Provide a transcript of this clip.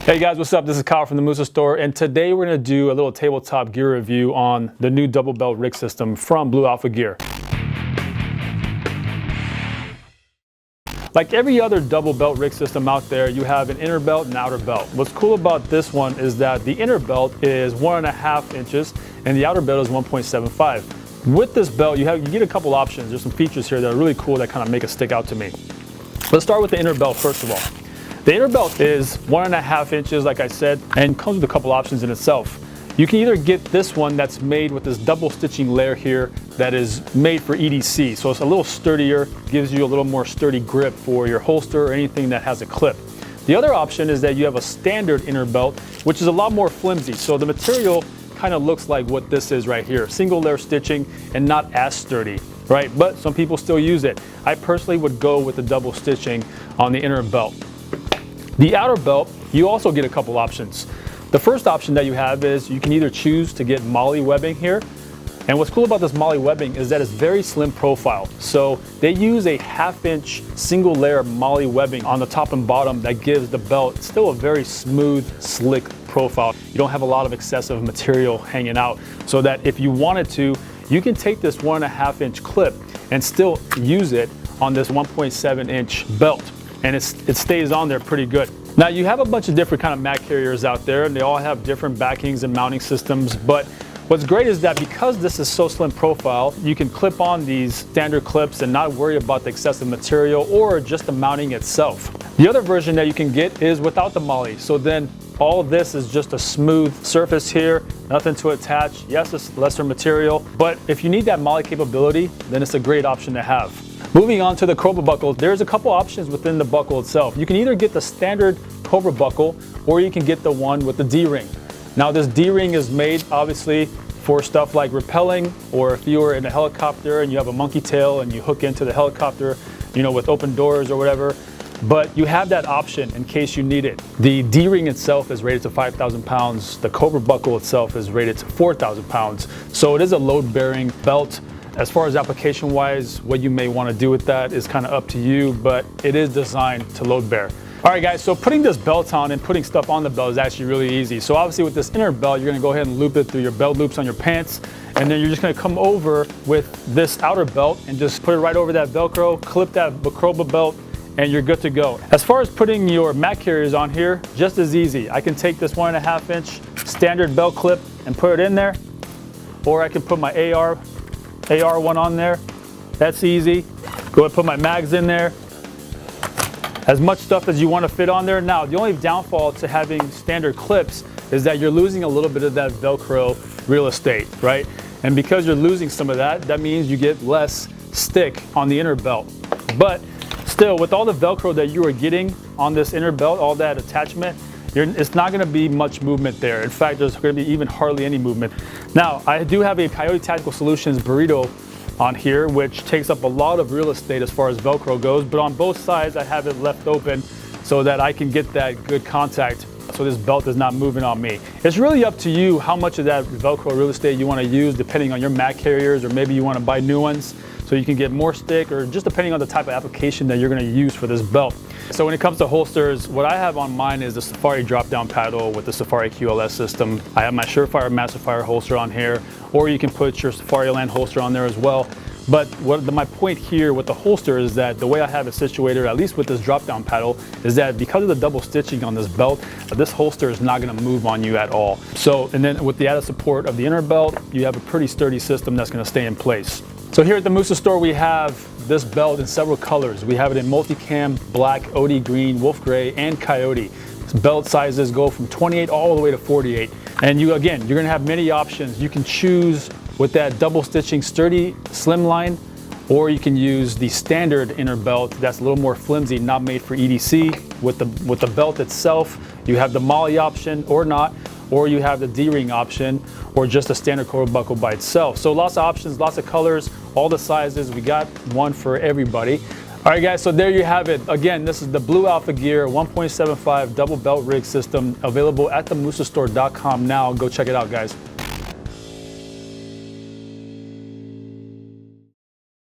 Hey guys, what's up? This is Kyle from the Musa Store, and today we're going to do a little tabletop gear review on the new double belt rig system from BlueAlpha. Like every other double belt rig system out there, you have an inner belt and outer belt. What's cool about this one is that the inner belt is 1.5 inches and the outer belt is 1.75. With this belt, you get a couple options. There's some features here that are really cool that kind of make it stick out to me. Let's start with the inner belt first of all. The inner belt is 1.5 inches, like I said, and comes with a couple options in itself. You can either get this one that's made with this double stitching layer here that is made for EDC. So it's a little sturdier, gives you a little more sturdy grip for your holster or anything that has a clip. The other option is that you have a standard inner belt, which is a lot more flimsy. So the material kind of looks like what this is right here, single layer stitching and not as sturdy, right? But some people still use it. I personally would go with the double stitching on the inner belt. The outer belt, you also get a couple options. The first option that you have is you can either choose to get MOLLE webbing here. And what's cool about this MOLLE webbing is that it's very slim profile. So they use a 1/2 inch single layer MOLLE webbing on the top and bottom that gives the belt still a very smooth, slick profile. You don't have a lot of excessive material hanging out, so that if you wanted to, you can take this 1.5 inch clip and still use it on this 1.7 inch belt. And it stays on there pretty good. Now you have a bunch of different kind of mat carriers out there, and they all have different backings and mounting systems, but what's great is that because this is so slim profile, you can clip on these standard clips and not worry about the excessive material or just the mounting itself. The other version that you can get is without the MOLLE, so then all of this is just a smooth surface here, nothing to attach. Yes, it's lesser material, but if you need that MOLLE capability, then it's a great option to have. Moving on to the Cobra buckle, there's a couple options within the buckle itself. You can either get the standard Cobra buckle or you can get the one with the D-ring. Now this D-ring is made obviously for stuff like rappelling, or if you were in a helicopter and you have a monkey tail and you hook into the helicopter, you know, with open doors or whatever. But you have that option in case you need it. The D-ring itself is rated to 5,000 pounds. The Cobra buckle itself is rated to 4,000 pounds. So it is a load-bearing belt. As far as application wise, what you may want to do with that is kind of up to you, but it is designed to load bear. All right guys, so putting this belt on and putting stuff on the belt is actually really easy. So obviously with this inner belt, you're going to go ahead and loop it through your belt loops on your pants, and then you're just going to come over with this outer belt and just put it right over that Velcro, clip that Cobra belt, and you're good to go. As far as putting your mat carriers on here, just as easy. I can take this 1.5 inch standard belt clip and put it in there, or I can put my AR one on there. That's easy. Go ahead and put my mags in there. As much stuff as you want to fit on there. Now, the only downfall to having standard clips is that you're losing a little bit of that Velcro real estate, right? And because you're losing some of that, that means you get less stick on the inner belt. But still, with all the Velcro that you are getting on this inner belt, all that attachment, it's not going to be much movement there. In fact, there's going to be even hardly any movement. Now, I do have a Coyote Tactical Solutions burrito on here, which takes up a lot of real estate as far as Velcro goes, but on both sides I have it left open so that I can get that good contact so this belt is not moving on me. It's really up to you how much of that Velcro real estate you want to use, depending on your mat carriers, or maybe you want to buy new ones so you can get more stick, or just depending on the type of application that you're going to use for this belt. So when it comes to holsters, what I have on mine is the Safari drop-down paddle with the Safari QLS system. I have my Surefire Masterfire holster on here, or you can put your Safari Land holster on there as well. But my point here with the holster is that the way I have it situated, at least with this drop-down paddle, is that because of the double stitching on this belt, this holster is not going to move on you at all. So, and then with the added support of the inner belt, you have a pretty sturdy system that's going to stay in place. So here at the Musa Store, we have this belt in several colors. We have it in multicam, black, OD green, wolf gray, and coyote. This belt sizes go from 28 all the way to 48. And you're gonna have many options. You can choose with that double stitching sturdy slimline, or you can use the standard inner belt that's a little more flimsy, not made for EDC. With the belt itself, you have the MOLLE option or not, or you have the D-ring option, or just a standard Cobra buckle by itself. So lots of options, lots of colors, all the sizes. We got one for everybody. All right guys, so there you have it. Again, this is the BlueAlphagear 1.75 double belt rig system, available at themusastore.com now. Go check it out, guys.